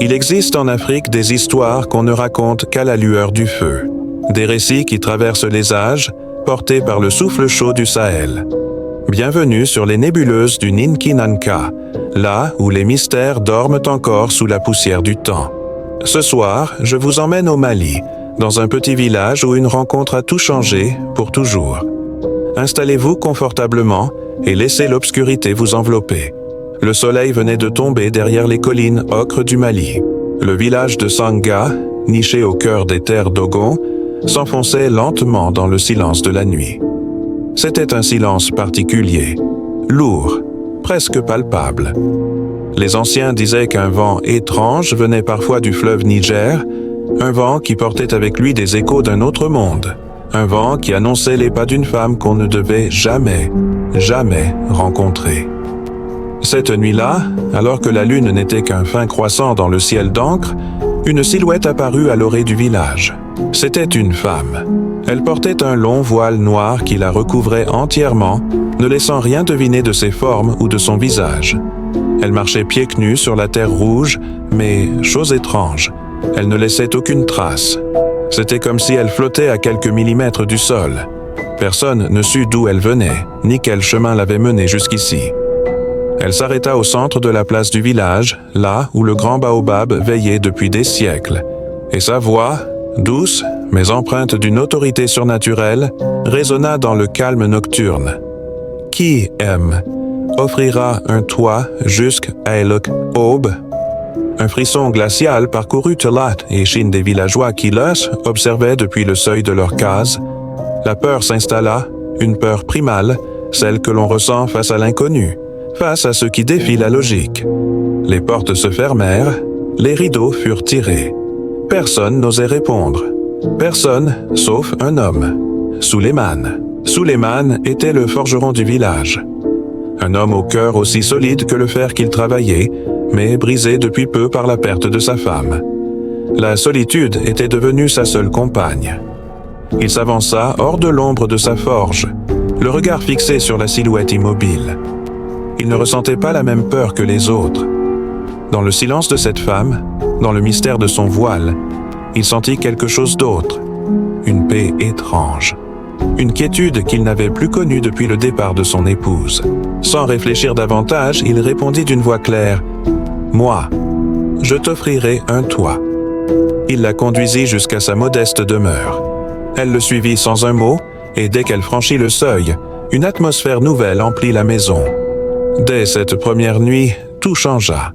Il existe en Afrique des histoires qu'on ne raconte qu'à la lueur du feu. Des récits qui traversent les âges, portés par le souffle chaud du Sahel. Bienvenue sur les nébuleuses du Ninkinanka, là où les mystères dorment encore sous la poussière du temps. Ce soir, je vous emmène au Mali, dans un petit village où une rencontre a tout changé pour toujours. Installez-vous confortablement et laissez l'obscurité vous envelopper. Le soleil venait de tomber derrière les collines ocres du Mali. Le village de Sanga, niché au cœur des terres d'Ogon, s'enfonçait lentement dans le silence de la nuit. C'était un silence particulier, lourd, presque palpable. Les anciens disaient qu'un vent étrange venait parfois du fleuve Niger, un vent qui portait avec lui des échos d'un autre monde, un vent qui annonçait les pas d'une femme qu'on ne devait jamais, jamais rencontrer. Cette nuit-là, alors que la lune n'était qu'un fin croissant dans le ciel d'encre, une silhouette apparut à l'orée du village. C'était une femme. Elle portait un long voile noir qui la recouvrait entièrement, ne laissant rien deviner de ses formes ou de son visage. Elle marchait pieds nus sur la terre rouge, mais, chose étrange, elle ne laissait aucune trace. C'était comme si elle flottait à quelques millimètres du sol. Personne ne sut d'où elle venait, ni quel chemin l'avait menée jusqu'ici. Elle s'arrêta au centre de la place du village, là où le grand baobab veillait depuis des siècles. Et sa voix, douce, mais empreinte d'une autorité surnaturelle, résonna dans le calme nocturne. Qui aime offrira un toit jusqu'à l'aube. Un frisson glacial parcourut Telat et Chine des villageois qui observaient depuis le seuil de leur case. La peur s'installa, une peur primale, celle que l'on ressent face à l'inconnu, face à ce qui défie la logique. Les portes se fermèrent, les rideaux furent tirés. Personne n'osait répondre. Personne, sauf un homme. Suleiman. Suleiman était le forgeron du village. Un homme au cœur aussi solide que le fer qu'il travaillait, mais brisé depuis peu par la perte de sa femme. La solitude était devenue sa seule compagne. Il s'avança hors de l'ombre de sa forge, le regard fixé sur la silhouette immobile. Il ne ressentait pas la même peur que les autres. Dans le silence de cette femme, dans le mystère de son voile, il sentit quelque chose d'autre, une paix étrange, une quiétude qu'il n'avait plus connue depuis le départ de son épouse. Sans réfléchir davantage, il répondit d'une voix claire « Moi, je t'offrirai un toit. » Il la conduisit jusqu'à sa modeste demeure. Elle le suivit sans un mot, et dès qu'elle franchit le seuil, une atmosphère nouvelle emplit la maison. Dès cette première nuit, tout changea.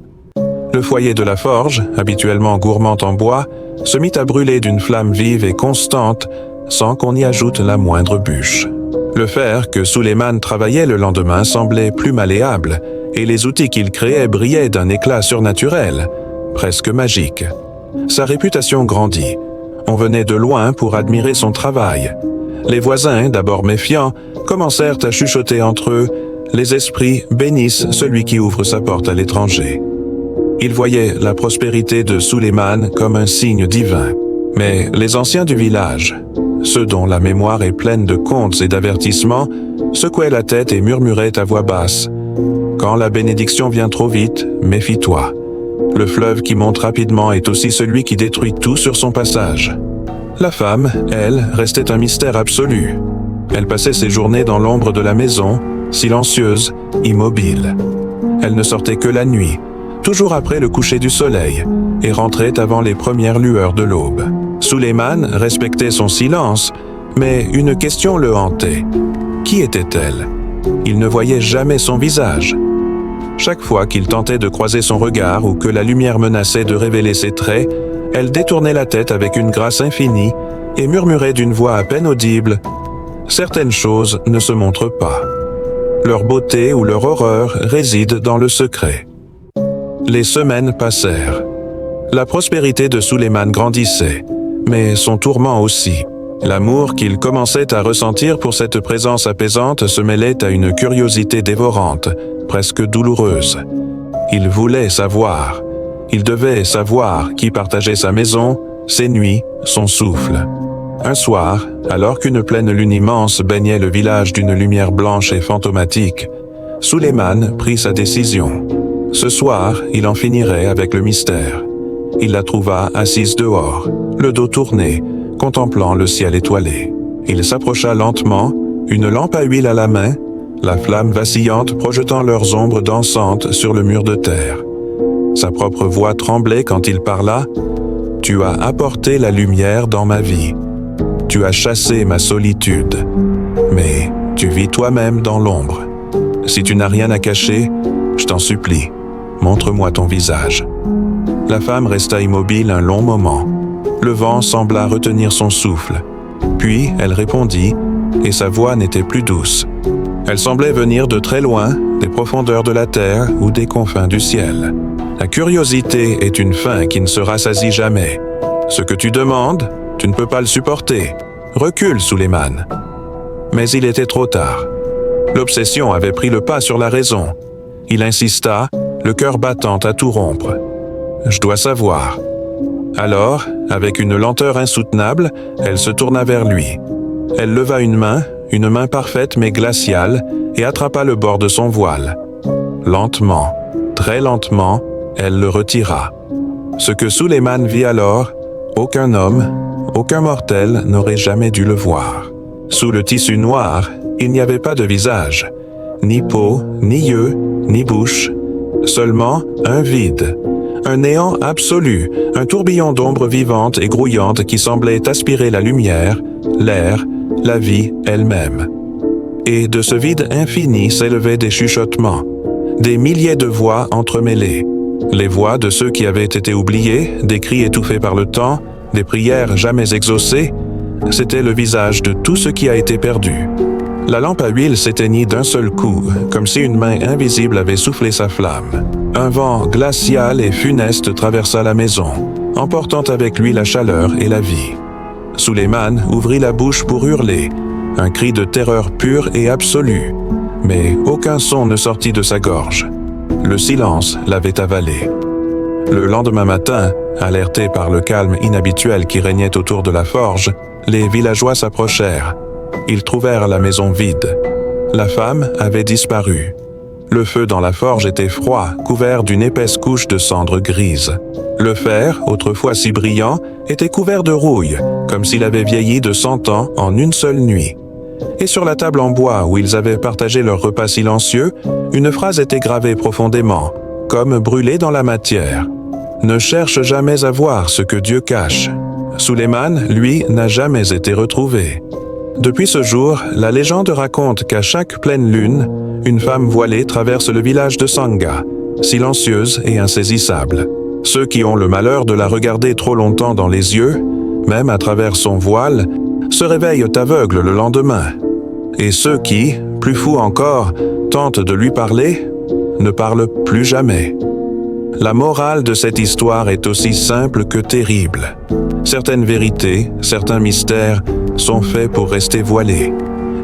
Le foyer de la forge, habituellement gourmand en bois, se mit à brûler d'une flamme vive et constante, sans qu'on y ajoute la moindre bûche. Le fer que Suleiman travaillait le lendemain semblait plus malléable, et les outils qu'il créait brillaient d'un éclat surnaturel, presque magique. Sa réputation grandit. On venait de loin pour admirer son travail. Les voisins, d'abord méfiants, commencèrent à chuchoter entre eux « Les esprits bénissent celui qui ouvre sa porte à l'étranger ». Ils voyaient la prospérité de Suleiman comme un signe divin. Mais les anciens du village, ceux dont la mémoire est pleine de contes et d'avertissements, secouaient la tête et murmuraient à voix basse « Quand la bénédiction vient trop vite, méfie-toi. Le fleuve qui monte rapidement est aussi celui qui détruit tout sur son passage. » La femme, elle, restait un mystère absolu. Elle passait ses journées dans l'ombre de la maison, silencieuse, immobile. Elle ne sortait que la nuit, toujours après le coucher du soleil, et rentrait avant les premières lueurs de l'aube. Suleiman respectait son silence, mais une question le hantait. Qui était-elle? Il ne voyait jamais son visage. Chaque fois qu'il tentait de croiser son regard ou que la lumière menaçait de révéler ses traits, elle détournait la tête avec une grâce infinie et murmurait d'une voix à peine audible « Certaines choses ne se montrent pas. Leur beauté ou leur horreur réside dans le secret. » Les semaines passèrent. La prospérité de Suleiman grandissait, mais son tourment aussi. L'amour qu'il commençait à ressentir pour cette présence apaisante se mêlait à une curiosité dévorante, presque douloureuse. Il voulait savoir. Il devait savoir qui partageait sa maison, ses nuits, son souffle. Un soir, alors qu'une pleine lune immense baignait le village d'une lumière blanche et fantomatique, Suleiman prit sa décision. Ce soir, il en finirait avec le mystère. il la trouva assise dehors, le dos tourné, contemplant le ciel étoilé. Il s'approcha lentement, une lampe à huile à la main, la flamme vacillante projetant leurs ombres dansantes sur le mur de terre. Sa propre voix tremblait quand il parla. « Tu as apporté la lumière dans ma vie. Tu as chassé ma solitude. Mais tu vis toi-même dans l'ombre. Si tu n'as rien à cacher, je t'en supplie, montre-moi ton visage. » La femme resta immobile un long moment. Le vent sembla retenir son souffle. Puis elle répondit, et sa voix n'était plus douce. Elle semblait venir de très loin, des profondeurs de la terre ou des confins du ciel. La curiosité est une faim qui ne se rassasie jamais. Ce que tu demandes, tu ne peux pas le supporter. Recule, Suleiman. Mais il était trop tard. L'obsession avait pris le pas sur la raison. Il insista, le cœur battant à tout rompre. « Je dois savoir. » Alors, avec une lenteur insoutenable, elle se tourna vers lui. Elle leva une main parfaite mais glaciale, et attrapa le bord de son voile. Lentement, très lentement, elle le retira. Ce que Suleiman vit alors, aucun homme, aucun mortel n'aurait jamais dû le voir. Sous le tissu noir, il n'y avait pas de visage, ni peau, ni yeux, ni bouche, seulement un vide. Un néant absolu, un tourbillon d'ombres vivantes et grouillantes qui semblait aspirer la lumière, l'air, la vie elle-même. Et de ce vide infini s'élevaient des chuchotements, des milliers de voix entremêlées, les voix de ceux qui avaient été oubliés, des cris étouffés par le temps, des prières jamais exaucées. C'était le visage de tout ce qui a été perdu. La lampe à huile s'éteignit d'un seul coup, comme si une main invisible avait soufflé sa flamme. Un vent glacial et funeste traversa la maison, emportant avec lui la chaleur et la vie. Suleiman ouvrit la bouche pour hurler, un cri de terreur pure et absolue, mais aucun son ne sortit de sa gorge. Le silence l'avait avalé. Le lendemain matin, alertés par le calme inhabituel qui régnait autour de la forge, les villageois s'approchèrent. Ils trouvèrent la maison vide. La femme avait disparu. Le feu dans la forge était froid, couvert d'une épaisse couche de cendres grises. Le fer, autrefois si brillant, était couvert de rouille, comme s'il avait vieilli de 100 ans en une seule nuit. Et sur la table en bois où ils avaient partagé leur repas silencieux, une phrase était gravée profondément, comme brûlée dans la matière. « Ne cherche jamais à voir ce que Dieu cache. » Suleiman, lui, n'a jamais été retrouvé. Depuis ce jour, la légende raconte qu'à chaque pleine lune, une femme voilée traverse le village de Sanga, silencieuse et insaisissable. Ceux qui ont le malheur de la regarder trop longtemps dans les yeux, même à travers son voile, se réveillent aveugles le lendemain. Et ceux qui, plus fous encore, tentent de lui parler, ne parlent plus jamais. La morale de cette histoire est aussi simple que terrible. Certaines vérités, certains mystères sont faits pour rester voilés.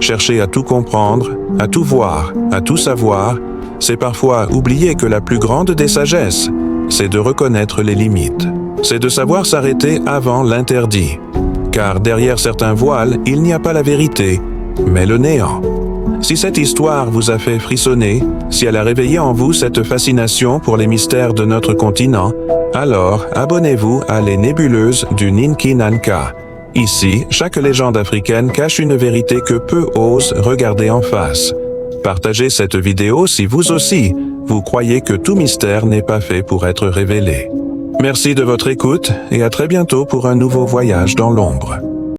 Chercher à tout comprendre, à tout voir, à tout savoir, c'est parfois oublier que la plus grande des sagesses, c'est de reconnaître les limites. C'est de savoir s'arrêter avant l'interdit. Car derrière certains voiles, il n'y a pas la vérité, mais le néant. Si cette histoire vous a fait frissonner, si elle a réveillé en vous cette fascination pour les mystères de notre continent, alors abonnez-vous à Les Nébuleuses du Ninki Nanka. Ici, chaque légende africaine cache une vérité que peu osent regarder en face. Partagez cette vidéo si vous aussi, vous croyez que tout mystère n'est pas fait pour être révélé. Merci de votre écoute et à très bientôt pour un nouveau voyage dans l'ombre.